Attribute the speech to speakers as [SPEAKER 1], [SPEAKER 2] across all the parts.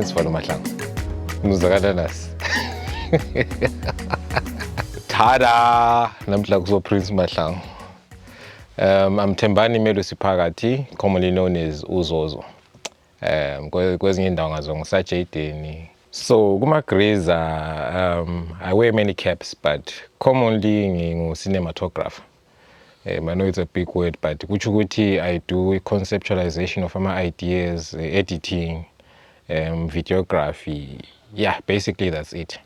[SPEAKER 1] Sifano Mahlangu. Ngizakala nasi. Tada! Namhla kuzo Prince Mahlangu. I'm Thembani Melo Siphakathi, commonly known as Uzozo. Kwezinye indawo ngazo ngisajayideni. So kuma-Grazer, I wear many caps, but commonly ngingu-cinematographer. I know it's a big word, but kucho ukuthi I do a conceptualization of my ideas, editing, videography. Yeah, basically that's it.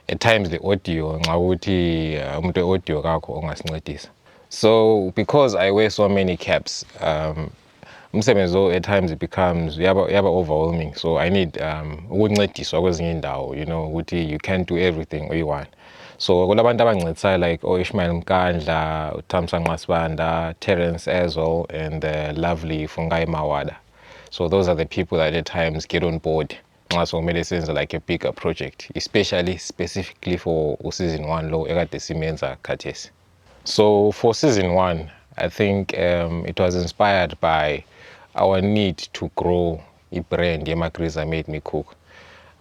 [SPEAKER 1] At times the audio, nxa ukuthi umuntu audio kakho ongasincedisa. So because I wear so many caps, umsebenzi at times it becomes yaba overwhelming. So I need ukuncediswa kwezinye indawo, you know, ukuthi you can't do everything you want. So kulabantu abancedisayo like Ishmael Mkandla, Thamsanqa Masibanda, Terence Ezel, and the lovely Fungai Mawada. So those are the people that at times get on board. So medicines are like a bigger project, especially specifically for season 1 lo ekade simenza khathesi. So for season 1, I think it was inspired by our need to grow a brand Yema Made Me Cook.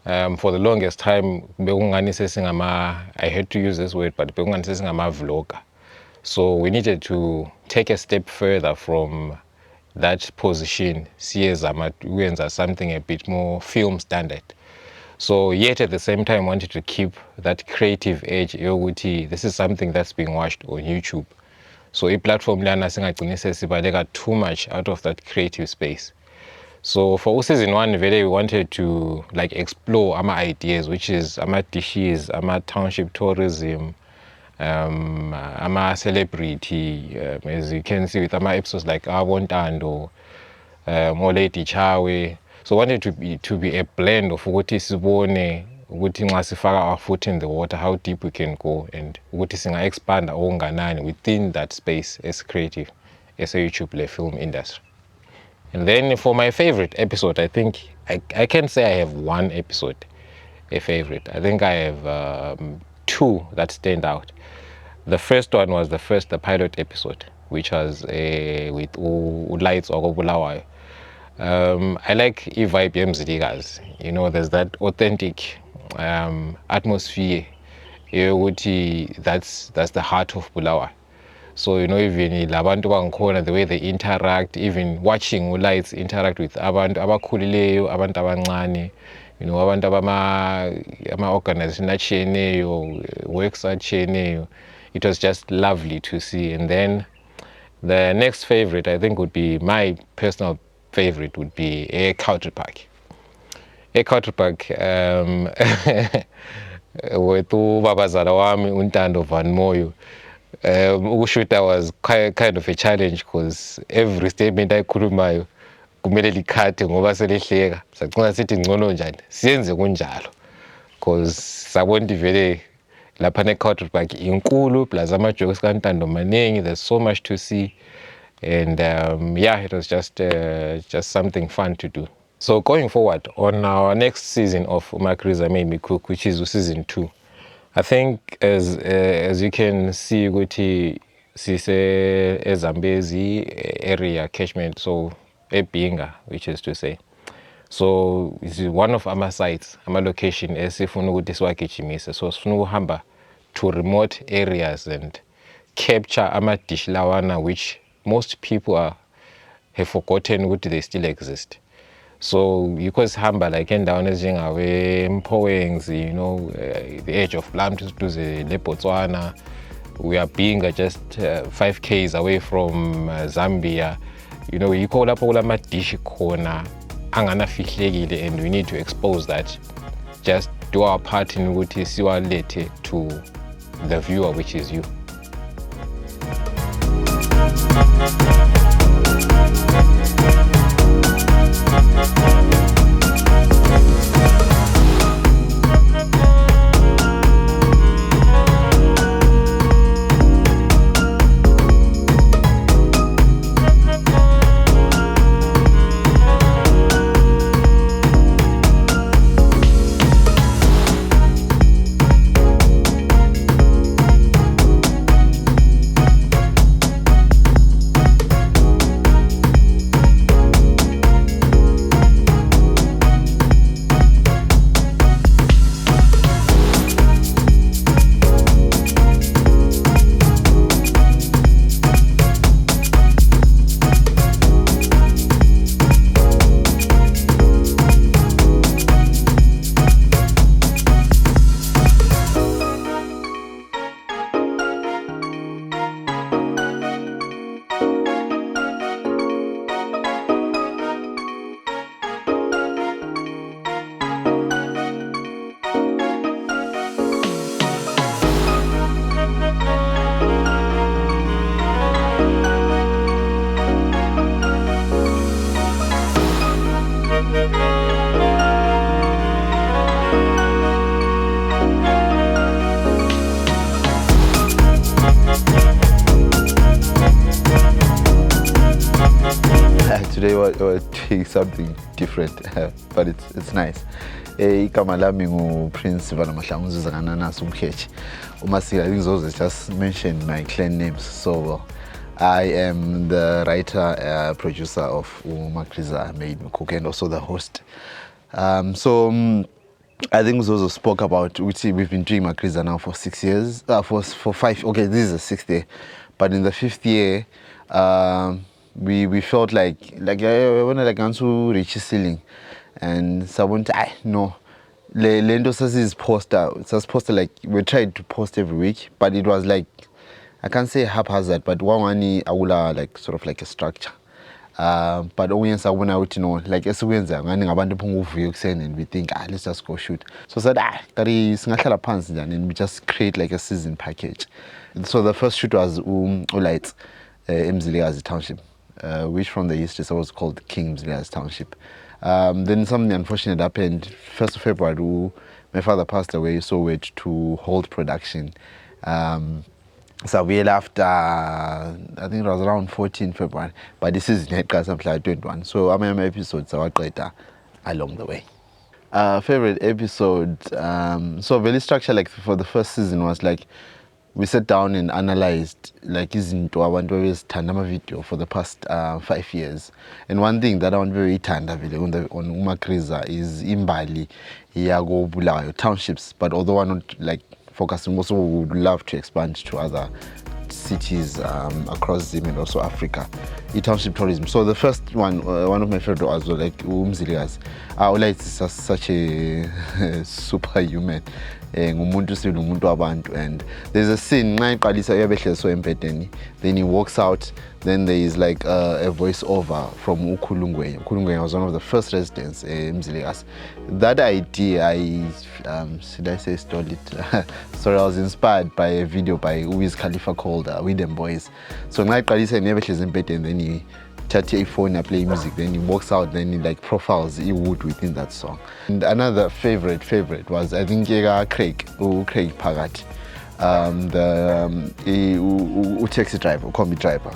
[SPEAKER 1] For the longest time, I hate to use this word, but a vlogger. So we needed to take a step further from that position, something a bit more film standard. So yet at the same time wanted to keep that creative edge. This is something that's being watched on YouTube. So a platform got too much out of that creative space. So for season 1, we wanted to like explore our ideas, which is our dishes, our township tourism, our celebrity, as you can see with our episodes like Abontando, Lady Chawe. So wanted to be a blend of ukuthi sibone ukuthi nxa sifaka our foot in the water, how deep we can go, and ukuthi singa expand okunganani within that space as creative as a YouTube film industry. And then for my favorite episode, I think I can say I have one episode a favorite. I think I have 2 that stand out. The first one was the pilot episode, which was with Lights Okobulawayo. I like vibe yemzilikazi. You know, there's that authentic atmosphere. That's the heart of Bulawayo. So you know, even labantu bangikhona, the way they interact, even watching Lights interact with abantu abakhulileyo, abantu abancane, you know, abantu ama organization atshiyeneyo, works atshiyeneyo. It was just lovely to see. And then the next favorite, I think, would be my personal favorite would be Country Park. Country Park with ubabazala wami uNtando Van Moyo. Ukushuta was kind of a challenge because every statement ayikhulumayo kumele likhathe ngoba selehleka. Sacina sithi ngcono njani siyenze kunjalo, because sabona vele lapha ne-Country Park inkulu plus ama-jokes kaNtando maningi. There's so much to see. And yeah, it was just something fun to do. So going forward on our next season of Umagriza Made Me Cook, which is season 2, I think as you can see, ukuthi sise eZambezi area catchment, so eBinga, which is to say. So this is one of our sites, our location esifuna ukuthi siwagijimise. So sifuna ukuhamba to remote areas and capture ama-dish lawana which most people have forgotten ukuthi they still exist. So because hamba like endaweni ezinjengawe Mpowengs, you know, the edge of Plum to the Botswana, we are being just 5 k's away from Zambia. You know, you call up all ama dish khona anganafihlekile, and we need to expose that. Just do our part in ukuthi siwalethe to the viewer, which is you.
[SPEAKER 2] today we're doing something different, but it's nice. Igama lami ngu-Prince Vanamahlangu Zuzanananas Umkhechi. Umasika, I think those just mentioned my clan names so well. I am the writer, producer of Umakriza Made Me Cook and also the host. I think Zozo spoke about which we've been doing Makriza now for 6 years, for 5. Okay, this is the 6th year, but in the 5th year, we felt like I wanted to reach a ceiling, and so I wanted no. Lendo says is poster. It says poster like we tried to post every week, but it was like I can't say haphazard, but one awula like sort of like a structure. But audience I wanna like esiwenza ngani ngabantu phunga uvuyo kuseni and we think let's just go shoot. So I said kari singahlala phansi njani and we just create like a season package. So the first shoot was Ulights, Mzilikazi Township, which from the history was called King Mzilikazi Township. Then something unfortunate happened. 1st of February, my father passed away, so we had to hold production. So we left, I think it was around 14 February, but this is in Headcast 21. So how many episodes are along the way? Favorite episode, so very structure like for the first season was like, we sat down and analyzed like izinto abantu bebezithanda video for the past 5 years. And one thing that I want very tanda on Umakriza is imbali yako Bulawayo townships, but although I'm not like focusing, also would love to expand to other cities across Zim and also Africa, township tourism. So the first one, one of my favorite was like Mzilikazi. Like it's such a superhuman. And there's a scene then he walks out, then there is like a voiceover from Ukhulungwe. Ukhulungwe was one of the first residents in Mzilikazi. That idea, should I say stole it? Sorry, I was inspired by a video by Wiz Khalifa called With Them Boys. So and then he chat your phone and play music, then he walks out, then he like profiles he would within that song. And another favorite was I think Craig Pagat, the taxi driver, combi driver,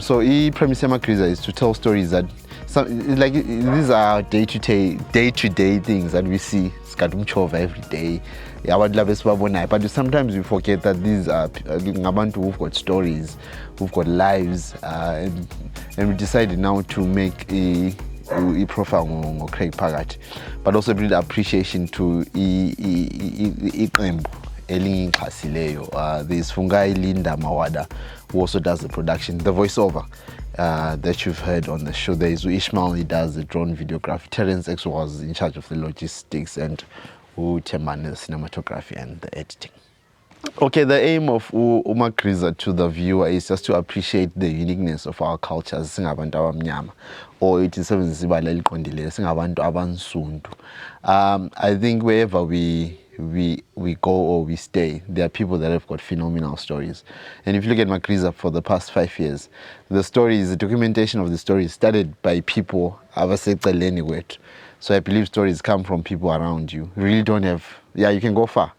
[SPEAKER 2] so he premise Makriza is to tell stories that like these are day-to-day things that we see every day. But sometimes we forget that these are abantu who've got stories, who've got lives, and we decided now to make a profile on Craig Pagat, but also build appreciation to there's Fungai Linda Mawada, who also does the production, the voiceover that you've heard on the show. There is Ishmael, he does the drone videography. Terence X was in charge of the logistics, and Uteman the cinematography and the editing. Okay, the aim of Umakriza to the viewer is just to appreciate the uniqueness of our cultures, singabantu abamnyama, or it is sebenzisa eliqondile singabantu abansundu. I think wherever we go or we stay, there are people that have got phenomenal stories. And if you look at Makriza for the past 5 years, the documentation of the stories started by people abaseceleni kwethu. So I believe stories come from people around you. You really don't have, you can go far.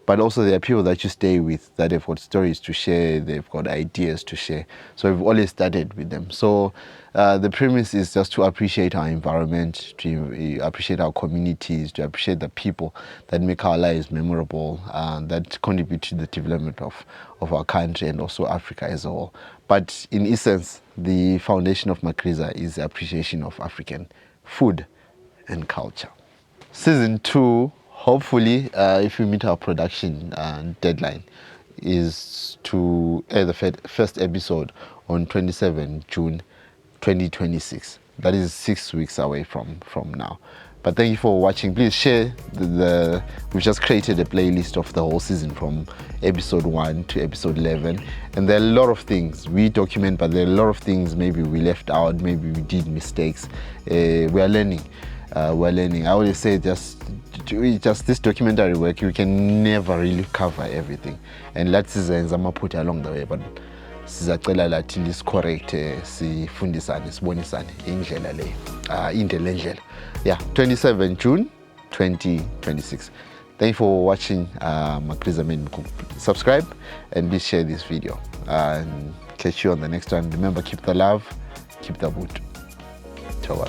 [SPEAKER 2] But also there are people that you stay with that have got stories to share, they've got ideas to share. So we've always started with them. So the premise is just to appreciate our environment, to appreciate our communities, to appreciate the people that make our lives memorable, that contribute to the development of our country and also Africa as a whole. But in essence, the foundation of Makriza is the appreciation of African food and culture. Season 2, hopefully, if we meet our production deadline, is to air the first episode on 27 June 2026. That is 6 weeks away from now. But thank you for watching. Please share we've just created a playlist of the whole season from episode 1 to episode 11. And there are a lot of things we document, but there are a lot of things maybe we left out, maybe we did mistakes. We are learning. I always say just this documentary work, you can never really cover everything, and that's Zama put along the way, but sizacela lathi correct sifundisane sibonisane indlela le 27 June 2026. Thank you for watching Makriza Made Me Cook. Subscribe and please share this video and catch you on the next one. Remember, keep the love, keep the boot. Ciao.